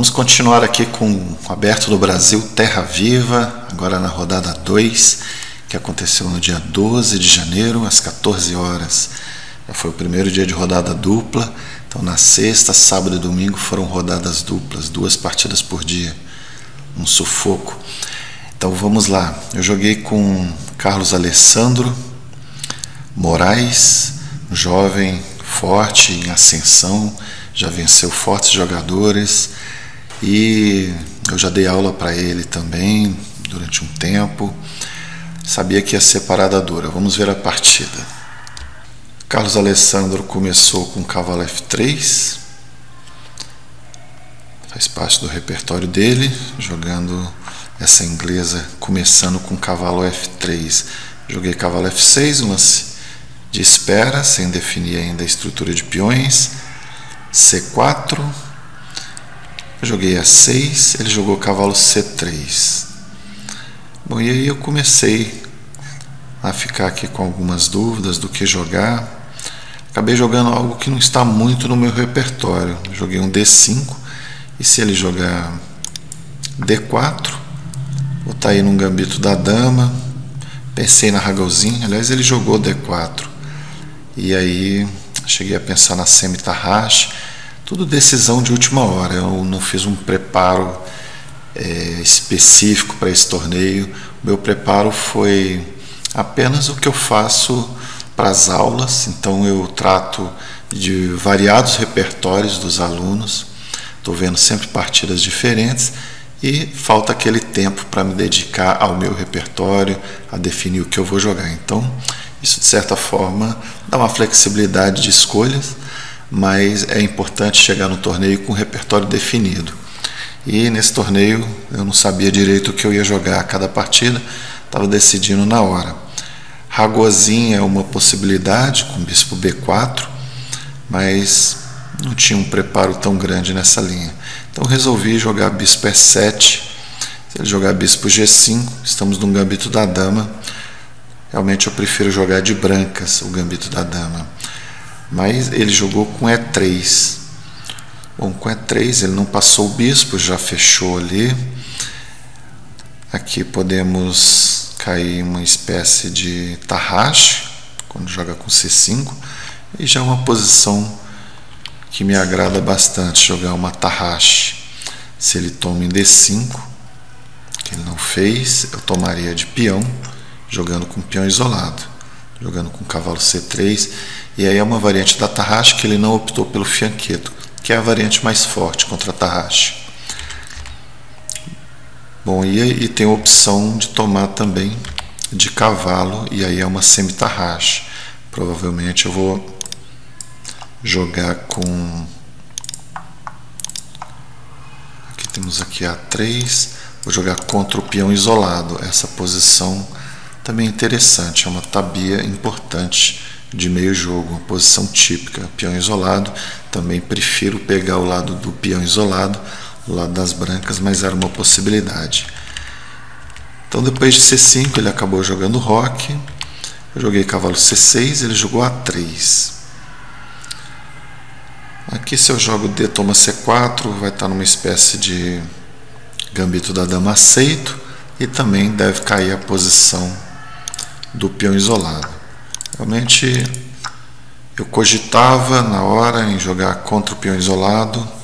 Vamos continuar aqui com o Aberto do Brasil Terra Viva, agora na rodada 2, que aconteceu no dia 12 de janeiro, às 14 horas. Já foi o primeiro dia de rodada dupla, então na sexta, sábado e domingo foram rodadas duplas, 2 partidas por dia, um sufoco. Então vamos lá, eu joguei com Carlos Alessandro Moraes, jovem, forte, em ascensão, já venceu fortes jogadores e eu já dei aula para ele também durante um tempo. Sabia que ia ser parada dura. Vamos ver a partida. Carlos Alessandro começou com cavalo F3, faz parte do repertório dele, jogando essa inglesa começando com cavalo F3. Joguei cavalo F6, um lance de espera, sem definir ainda a estrutura de peões. C4, eu joguei A6, ele jogou cavalo C3. Bom, e aí eu comecei a ficar aqui com algumas dúvidas do que jogar. Acabei jogando algo que não está muito no meu repertório. Joguei um D5, e se ele jogar D4, vou estar aí num gambito da dama. Pensei na Ragozinha, aliás ele jogou D4. E aí cheguei a pensar na semi-tarraxe, tudo decisão de última hora. Eu não fiz um preparo específico para esse torneio. O meu preparo foi apenas o que eu faço para as aulas, então eu trato de variados repertórios dos alunos, estou vendo sempre partidas diferentes e falta aquele tempo para me dedicar ao meu repertório, a definir o que eu vou jogar. Então isso de certa forma dá uma flexibilidade de escolhas, mas é importante chegar no torneio com o repertório definido. E nesse torneio eu não sabia direito o que eu ia jogar a cada partida, estava decidindo na hora. Ragozinha é uma possibilidade com bispo B4, mas não tinha um preparo tão grande nessa linha. Então resolvi jogar bispo E7. Se ele jogar bispo G5, estamos num gambito da dama. Realmente eu prefiro jogar de brancas o gambito da dama, mas ele jogou com E3. Bom, com E3 ele não passou o bispo, já fechou ali. Aqui podemos cair uma espécie de tarraxe quando joga com C5, e já é uma posição que me agrada bastante, jogar uma tarraxe. Se ele toma em D5, que ele não fez, eu tomaria de peão, jogando com peão isolado, jogando com cavalo C3, e aí é uma variante da tarraxe que ele não optou pelo fianqueto, que é a variante mais forte contra a tarraxe. Bom, e tem a opção de tomar também de cavalo, e aí é uma semi-tarraxe. Provavelmente eu vou jogar com... Aqui temos aqui A3, vou jogar contra o peão isolado. Essa posição também é interessante, é uma tabia importante de meio jogo, uma posição típica, peão isolado. Também prefiro pegar o lado do peão isolado, o lado das brancas, mas era uma possibilidade. Então depois de C5 ele acabou jogando roque, eu joguei cavalo C6, ele jogou A3. Aqui se eu jogo D toma C4, vai estar numa espécie de gambito da dama aceito, e também deve cair a posição do peão isolado. Realmente eu cogitava na hora em jogar contra o peão isolado.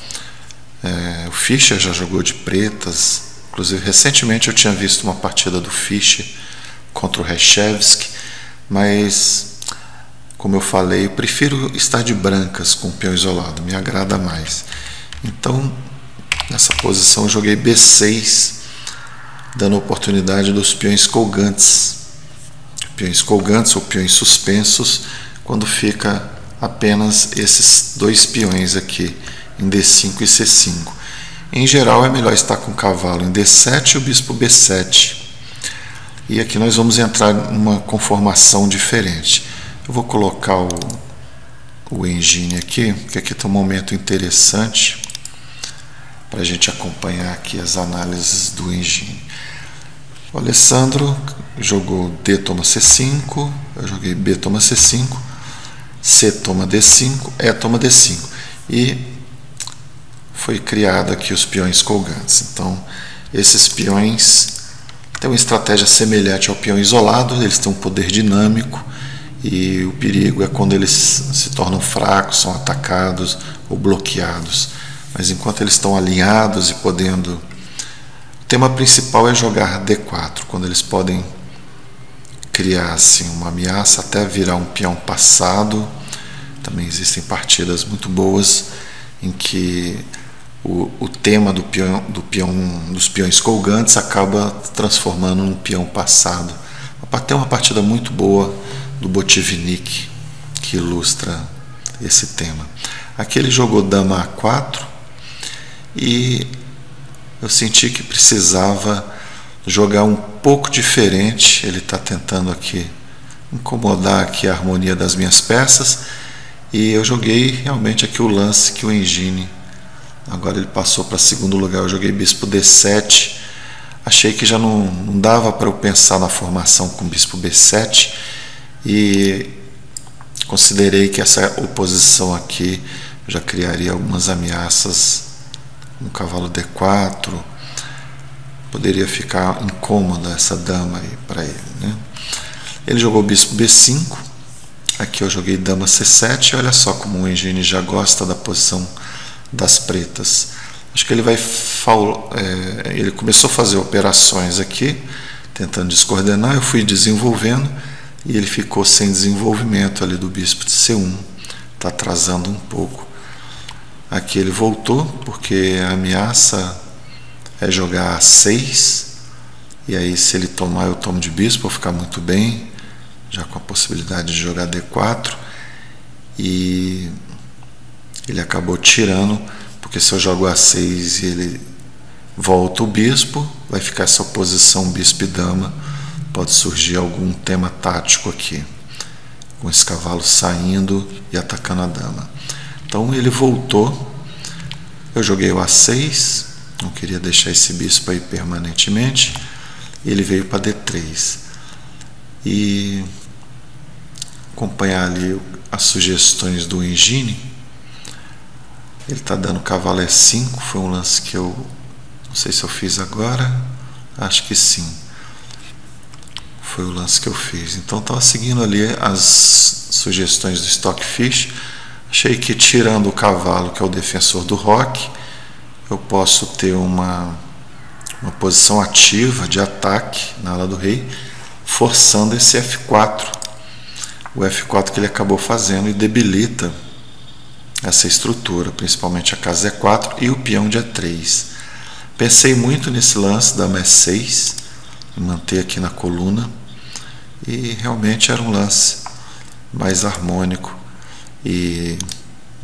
O Fischer já jogou de pretas, inclusive recentemente eu tinha visto uma partida do Fischer contra o Reshevsky, mas como eu falei, eu prefiro estar de brancas com o peão isolado, me agrada mais. Então nessa posição eu joguei B6, dando oportunidade dos peões colgantes. Peões colgantes ou peões suspensos, quando fica apenas esses 2 peões aqui em D5 e C5. Em geral é melhor estar com o cavalo em D7 e o bispo B7. E aqui nós vamos entrar numa conformação diferente. Eu vou colocar o engine aqui, porque aqui está um momento interessante para a gente acompanhar aqui as análises do engine. O Alessandro jogou D toma C5, eu joguei B toma C5, C toma D5, E toma D5. E foi criado aqui os peões colgantes. Então, esses peões têm uma estratégia semelhante ao peão isolado, eles têm um poder dinâmico, e o perigo é quando eles se tornam fracos, são atacados ou bloqueados. Mas enquanto eles estão alinhados e podendo... O tema principal é jogar D4, quando eles podem criar assim, uma ameaça até virar um peão passado. Também existem partidas muito boas em que o tema dos peões colgantes acaba transformando num peão passado. Tem uma partida muito boa do Botvinnik que ilustra esse tema. Aqui ele jogou dama A4 e eu senti que precisava jogar um pouco diferente. Ele está tentando aqui incomodar aqui a harmonia das minhas peças, e eu joguei realmente aqui o lance que o Engine, agora ele passou para segundo lugar. Eu joguei bispo D7, achei que já não dava para eu pensar na formação com bispo B7, e considerei que essa oposição aqui já criaria algumas ameaças no cavalo D4, poderia ficar incômoda essa dama aí para ele, né? Ele jogou bispo B5, aqui eu joguei dama C7, olha só como o Engine já gosta da posição das pretas. Acho que ele vai ele começou a fazer operações aqui, tentando descoordenar, eu fui desenvolvendo, e ele ficou sem desenvolvimento ali do bispo de C1, está atrasando um pouco. Aqui ele voltou, porque a ameaça é jogar A6, e aí se ele tomar eu tomo de bispo, vou ficar muito bem, já com a possibilidade de jogar D4, e ele acabou tirando, porque se eu jogo A6 e ele volta o bispo, vai ficar essa oposição bispo e dama, pode surgir algum tema tático aqui, com esse cavalo saindo e atacando a dama. Então ele voltou, eu joguei o A6, não queria deixar esse bispo aí permanentemente, e ele veio para D3. E acompanhar ali as sugestões do Engine, ele está dando cavalo E5, foi um lance que eu não sei se eu fiz agora, acho que sim, foi o lance que eu fiz. Então estava seguindo ali as sugestões do Stockfish. Achei que tirando o cavalo, que é o defensor do roque, eu posso ter uma posição ativa de ataque na ala do rei, forçando esse F4, o F4 que ele acabou fazendo, e debilita essa estrutura, principalmente a casa E4 e o peão de E3. Pensei muito nesse lance da E6, manter aqui na coluna, e realmente era um lance mais harmônico, e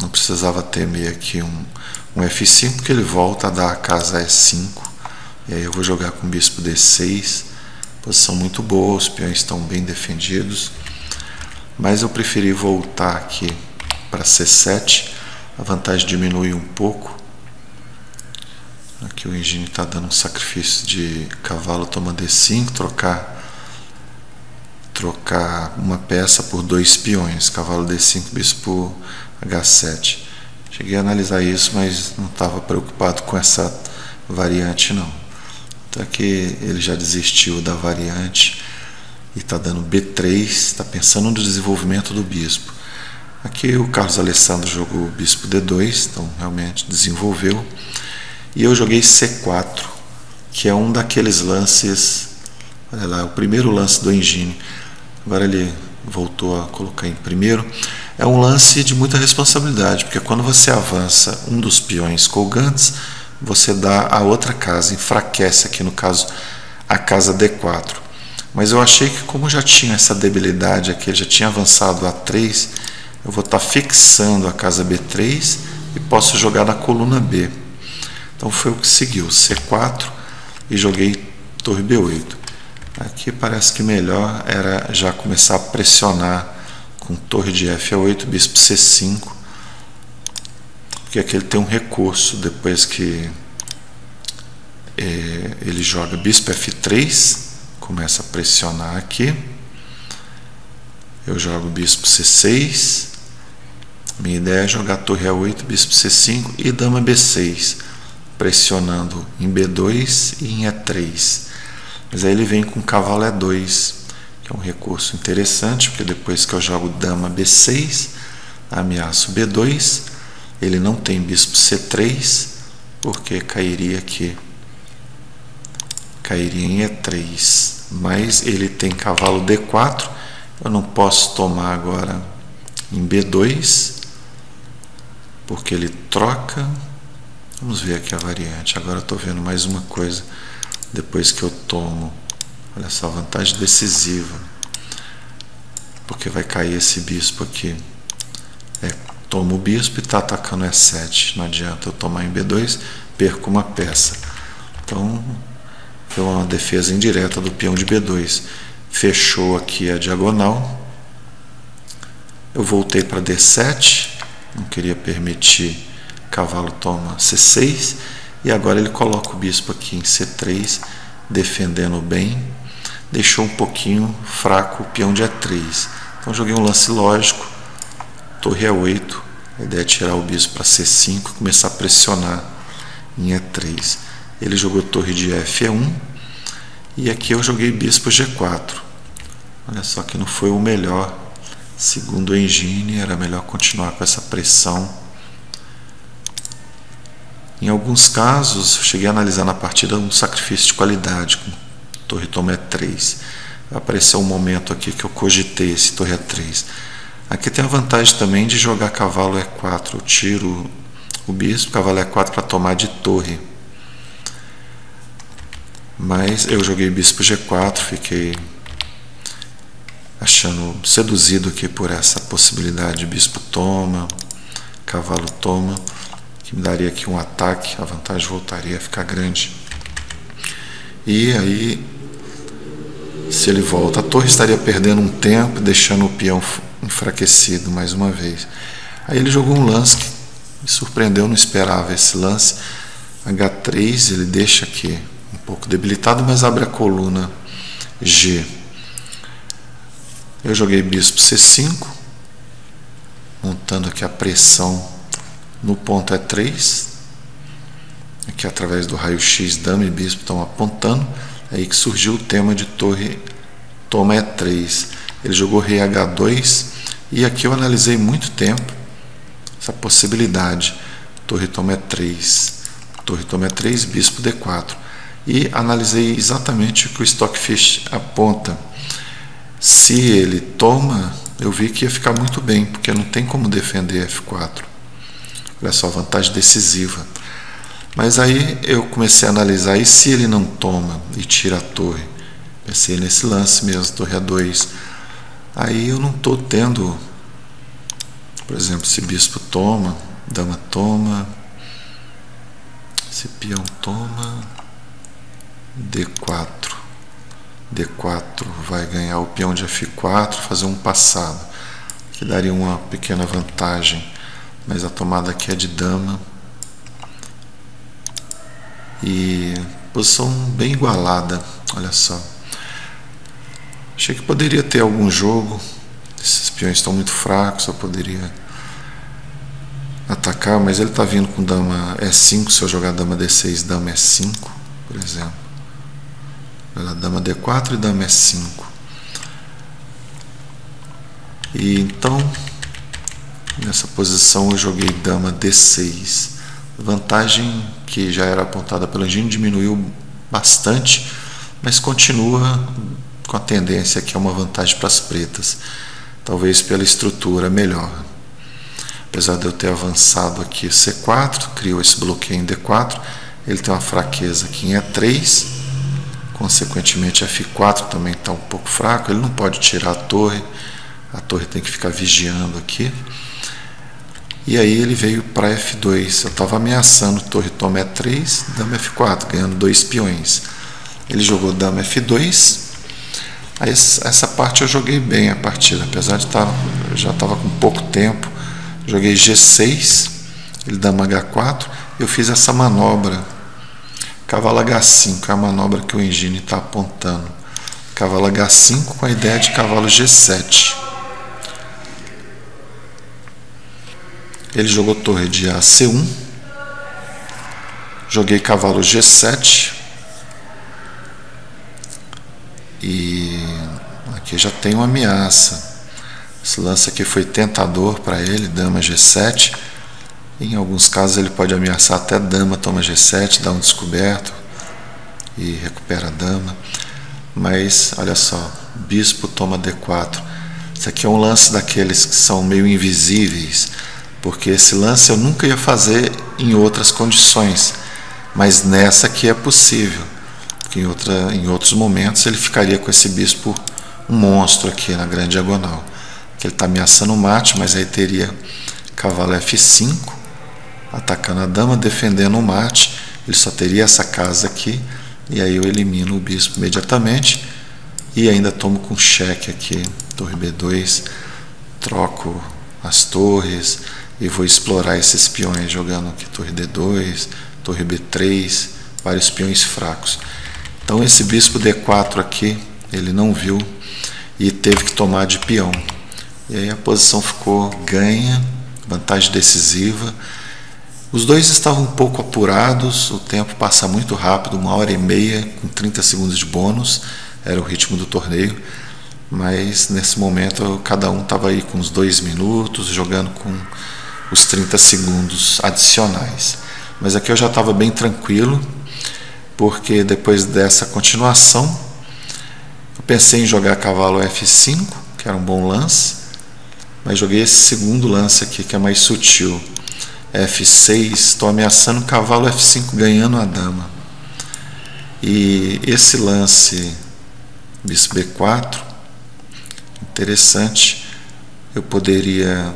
não precisava temer aqui um F5, porque ele volta a dar a casa E5, e aí eu vou jogar com bispo D6, posição muito boa, os peões estão bem defendidos, mas eu preferi voltar aqui para C7, a vantagem diminui um pouco. Aqui o Engine está dando um sacrifício de cavalo toma D5, trocar uma peça por dois peões, cavalo D5, bispo H7. Cheguei a analisar isso, mas não estava preocupado com essa variante não. Então aqui ele já desistiu da variante e está dando B3, está pensando no desenvolvimento do bispo. Aqui o Carlos Alessandro jogou o bispo D2, então realmente desenvolveu. E eu joguei C4, que é um daqueles lances, olha lá, o primeiro lance do Engine. Agora ele voltou a colocar em primeiro. É um lance de muita responsabilidade, porque quando você avança um dos peões colgantes, você dá a outra casa, enfraquece aqui no caso a casa D4. Mas eu achei que como já tinha essa debilidade aqui, ele já tinha avançado a 3, eu vou estar fixando a casa B3 e posso jogar na coluna B. Então foi o que seguiu, C4, e joguei torre B8. Aqui parece que melhor era já começar a pressionar com torre de F8, bispo C5, porque aqui ele tem um recurso depois que ele joga bispo F3, começa a pressionar aqui. Eu jogo bispo C6, Minha ideia é jogar torre A8, bispo C5 e dama B6, pressionando em B2 e em E3. Mas aí ele vem com cavalo E2, que é um recurso interessante, porque depois que eu jogo dama B6, ameaço B2, ele não tem bispo C3, porque cairia aqui, cairia em E3. Mas ele tem cavalo D4, eu não posso tomar agora em B2, porque ele troca. Vamos ver aqui a variante. Agora eu estou vendo mais uma coisa. Depois que eu tomo, olha só, vantagem decisiva, porque vai cair esse bispo aqui. Tomo o bispo e está atacando E7. Não adianta eu tomar em B2, perco uma peça. Então foi uma defesa indireta do peão de B2. Fechou aqui a diagonal. Eu voltei para D7, não queria permitir cavalo toma C6, e agora ele coloca o bispo aqui em C3, defendendo bem. Deixou um pouquinho fraco o peão de E3. Então joguei um lance lógico, torre A8, a ideia é tirar o bispo para C5 e começar a pressionar em E3. Ele jogou torre de F1 e aqui eu joguei bispo G4. Olha só que não foi o melhor. Segundo o engine, era melhor continuar com essa pressão. Em alguns casos, eu cheguei a analisar na partida um sacrifício de qualidade, com torre toma E3. Apareceu um momento aqui que eu cogitei esse torre E3. Aqui tem a vantagem também de jogar cavalo E4. Eu tiro o bispo, cavalo E4 para tomar de torre. Mas eu joguei bispo G4, fiquei achando seduzido aqui por essa possibilidade de bispo toma, cavalo toma, que me daria aqui um ataque, a vantagem voltaria a ficar grande. E aí, se ele volta, a torre estaria perdendo um tempo, deixando o peão enfraquecido mais uma vez. Aí ele jogou um lance que me surpreendeu, não esperava esse lance. H3, ele deixa aqui um pouco debilitado, mas abre a coluna G. Eu joguei bispo C5, montando aqui a pressão no ponto E3. Aqui através do raio-x, dama e bispo estão apontando. É aí que surgiu o tema de torre toma E3. Ele jogou rei H2 e aqui eu analisei muito tempo essa possibilidade. Torre toma E3, torre toma E3, bispo D4. E analisei exatamente o que o Stockfish aponta. Se ele toma, eu vi que ia ficar muito bem, porque não tem como defender F4. Olha só, vantagem decisiva. Mas aí eu comecei a analisar, e se ele não toma e tira a torre? Pensei nesse lance mesmo, torre A2. Aí eu não estou tendo, por exemplo, se bispo toma, dama toma, se peão toma, D4. D4 vai ganhar o peão de F4, fazer um passado, que daria uma pequena vantagem, mas a tomada aqui é de dama. E posição bem igualada, olha só. Achei que poderia ter algum jogo, esses peões estão muito fracos, eu poderia atacar, mas ele está vindo com dama E5, se eu jogar dama D6, dama E5, por exemplo. Dama D4 e dama E5. E então, nessa posição eu joguei dama D6. Vantagem que já era apontada pelo engine diminuiu bastante, mas continua com a tendência que é uma vantagem para as pretas, talvez pela estrutura melhor. Apesar de eu ter avançado aqui C4, criou esse bloqueio em D4, ele tem uma fraqueza aqui em E3, consequentemente F4 também está um pouco fraco, ele não pode tirar a torre tem que ficar vigiando aqui. E aí ele veio para F2, eu estava ameaçando torre toma E3, dama F4, ganhando 2 peões. Ele jogou dama F2, aí essa parte eu joguei bem a partida, apesar de já estava com pouco tempo. Joguei G6, ele dama H4, eu fiz essa manobra, cavalo H5, é a manobra que o engine está apontando. Cavalo H5 com a ideia de cavalo G7. Ele jogou torre de AC1, joguei cavalo G7 e aqui já tem uma ameaça. Esse lance aqui foi tentador para ele, dama G7. Em alguns casos ele pode ameaçar até dama, toma G7, dá um descoberto e recupera a dama. Mas olha só, bispo toma D4. Isso aqui é um lance daqueles que são meio invisíveis, porque esse lance eu nunca ia fazer em outras condições, mas nessa aqui é possível, porque em outros momentos ele ficaria com esse bispo um monstro aqui na grande diagonal, que ele está ameaçando o mate, mas aí teria cavalo F5, atacando a dama, defendendo o mate, ele só teria essa casa aqui, e aí eu elimino o bispo imediatamente, e ainda tomo com cheque aqui, torre B2, troco as torres, e vou explorar esses peões, jogando aqui torre D2, torre B3, vários peões fracos. Então esse bispo D4 aqui, ele não viu, e teve que tomar de peão. E aí a posição ficou ganha, vantagem decisiva. Os dois estavam um pouco apurados, o tempo passa muito rápido, 1h30 com 30 segundos de bônus, era o ritmo do torneio, mas nesse momento cada um estava aí com uns 2 minutos, jogando com os 30 segundos adicionais. Mas aqui eu já estava bem tranquilo, porque depois dessa continuação, eu pensei em jogar cavalo F5, que era um bom lance, mas joguei esse segundo lance aqui, que é mais sutil. F6, estou ameaçando o cavalo F5, ganhando a dama. E esse lance, bispo B4, interessante. Eu poderia...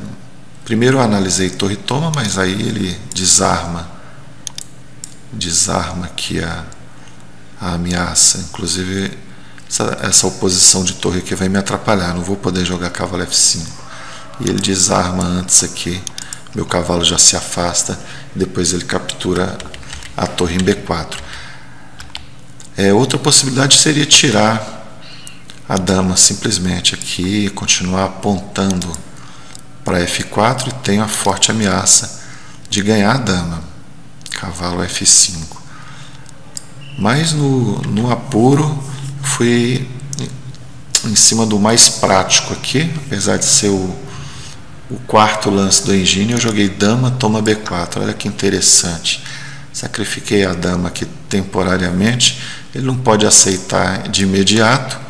Primeiro eu analisei torre toma, mas aí ele desarma aqui a ameaça. Inclusive, essa oposição de torre aqui vai me atrapalhar, não vou poder jogar cavalo F5. E ele desarma antes aqui, meu cavalo já se afasta, depois ele captura a torre em B4. Outra possibilidade seria tirar a dama simplesmente aqui, continuar apontando para F4 e tenho a forte ameaça de ganhar a dama, cavalo F5. Mas no apuro fui em cima do mais prático aqui, apesar de ser o quarto lance do engine, eu joguei dama, toma B4. Olha que interessante. Sacrifiquei a dama aqui temporariamente. Ele não pode aceitar de imediato,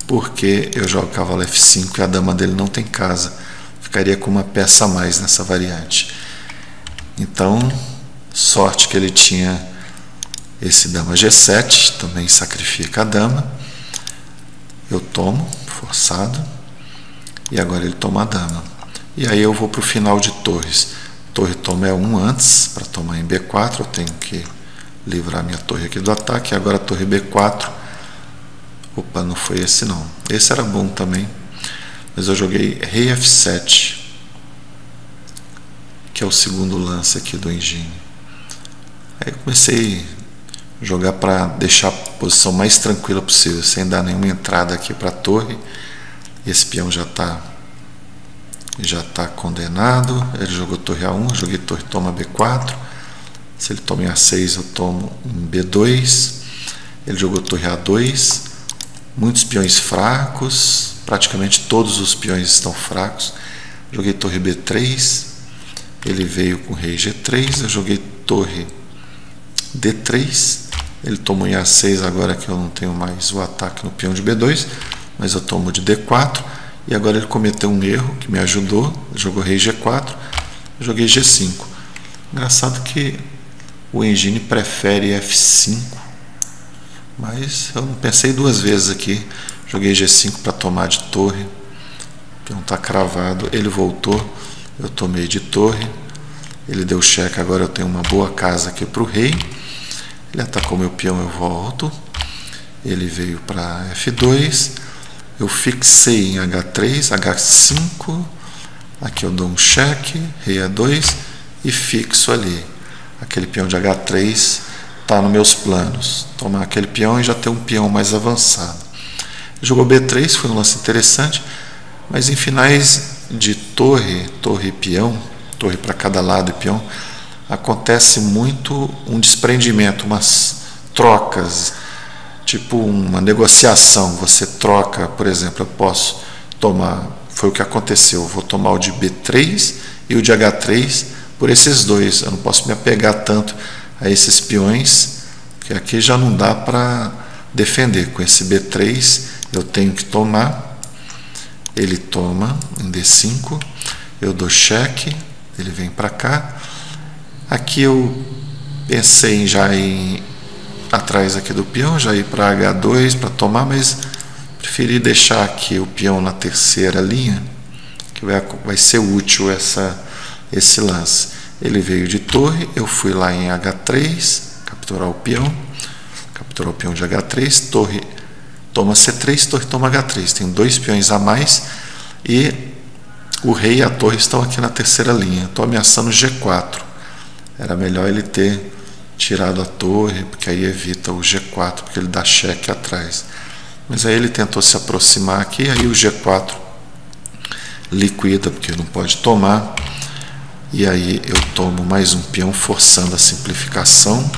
porque eu jogo cavalo F5 e a dama dele não tem casa. Ficaria com uma peça a mais nessa variante. Então, sorte que ele tinha esse dama G7, também sacrifica a dama. Eu tomo, forçado, e agora ele toma a dama. E aí eu vou para o final de torres. Torre toma é 1 antes, para tomar em B4, eu tenho que livrar minha torre aqui do ataque. Agora torre B4. Opa, não foi esse não. Esse era bom também, mas eu joguei rei F7, que é o segundo lance aqui do engine. Aí eu comecei a jogar para deixar a posição mais tranquila possível, sem dar nenhuma entrada aqui para a torre. Esse peão já está condenado. Ele jogou torre A1, eu joguei torre toma B4. Se ele toma em A6, eu tomo em B2. Ele jogou torre A2. Muitos peões fracos, praticamente todos os peões estão fracos. Joguei torre B3. Ele veio com rei G3. Eu joguei torre D3. Ele tomou em A6, agora que eu não tenho mais o ataque no peão de B2, mas eu tomo de D4. E agora ele cometeu um erro que me ajudou. Ele jogou rei G4, eu joguei G5. Engraçado que o engine prefere F5, mas eu não pensei duas vezes aqui. Joguei G5 para tomar de torre. O peão está cravado, ele voltou, eu tomei de torre. Ele deu cheque, agora eu tenho uma boa casa aqui para o rei. Ele atacou meu peão, eu volto. Ele veio para F2. Eu fixei em H3, H5, aqui eu dou um cheque, rei A2 e fixo ali. Aquele peão de H3 está nos meus planos. Tomar aquele peão e já ter um peão mais avançado. Jogou B3, foi um lance interessante, mas em finais de torre e peão, torre para cada lado e peão, acontece muito um desprendimento, umas trocas, tipo uma negociação. Você troca, por exemplo, eu posso tomar, foi o que aconteceu, eu vou tomar o de B3 e o de H3 por esses dois. Eu não posso me apegar tanto a esses peões, que aqui já não dá para defender. Com esse B3 eu tenho que tomar, ele toma em D5, eu dou cheque, ele vem para cá. Aqui eu pensei já em atrás aqui do peão, já ir para H2 para tomar, mas preferi deixar aqui o peão na terceira linha, que vai ser útil esse lance. Ele veio de torre, eu fui lá em H3, capturar o peão de H3, torre toma C3, torre toma H3. Tem dois peões a mais e o rei e a torre estão aqui na terceira linha. Estou ameaçando G4. Era melhor ele ter tirado a torre, porque aí evita o G4, porque ele dá cheque atrás. Mas aí ele tentou se aproximar aqui, aí o G4 liquida, porque não pode tomar. E aí eu tomo mais um peão, forçando a simplificação.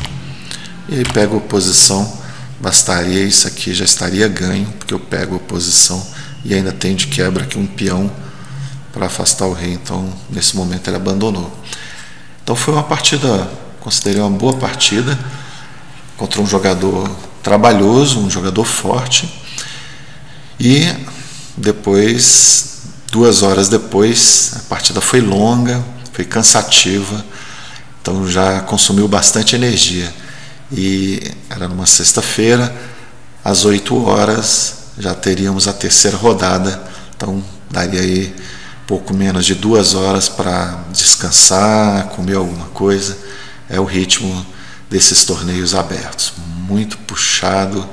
E aí pego a oposição. Bastaria isso aqui, já estaria ganho, porque eu pego a oposição e ainda tenho de quebra aqui um peão para afastar o rei. Então nesse momento ele abandonou. Então foi uma partida, considerei uma boa partida contra um jogador trabalhoso, um jogador forte. E depois, 2 horas depois, a partida foi longa, foi cansativa, então já consumiu bastante energia. E era numa sexta-feira, às 8 horas já teríamos a terceira rodada, então daria aí pouco menos de 2 horas para descansar, comer alguma coisa. É o ritmo desses torneios abertos, muito puxado,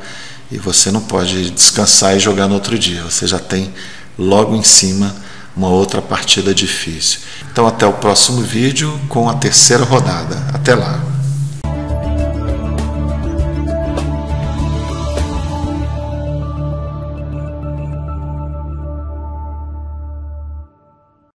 e você não pode descansar e jogar no outro dia, você já tem logo em cima uma outra partida difícil. Então até o próximo vídeo com a terceira rodada. Até lá!